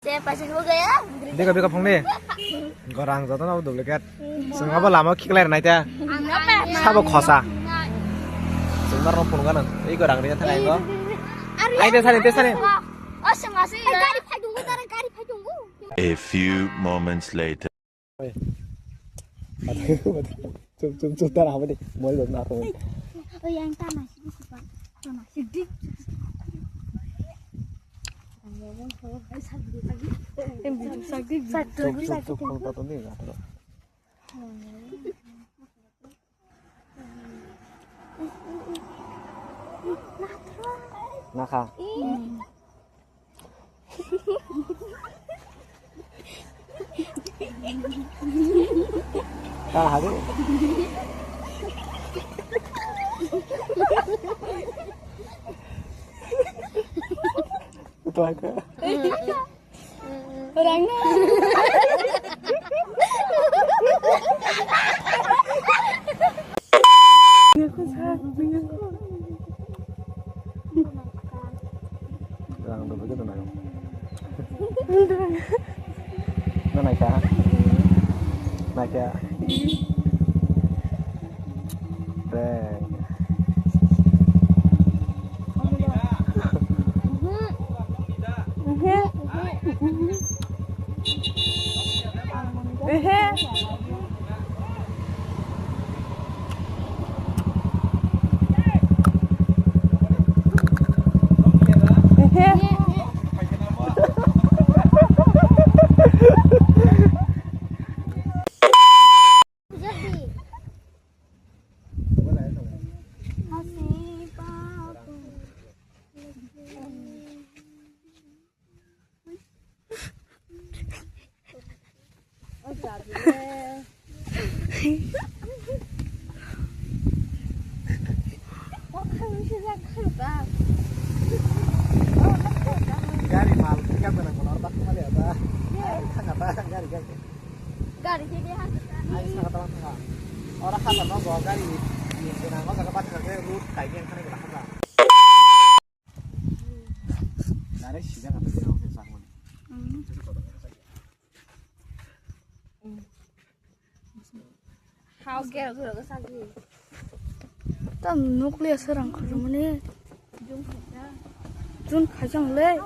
Beka beka phangni gorang jatona duplicate singaba lama khiklar naita sabo khosa singbar no phungan ei gorang ri thanai go ai de sani A few moments later. Cum tar apa di mall dong aku yang tanah sedih Naka. Hari. Betul ke? Orangnya. Jangan begitu nang. Naik ya. Naik ya. Deh. Gari mal, kan benar benar tak kembali apa? Gari sini ha. Ayo sangat teman sangat. Orang kan mau bawa gari, ini nang mau sangat pakai root kayak yang kan kita kan. Gari sih jangan terlalu oke sangun. How get ke sagi. Tam nuklear serang kerja mana? Jun kacang le.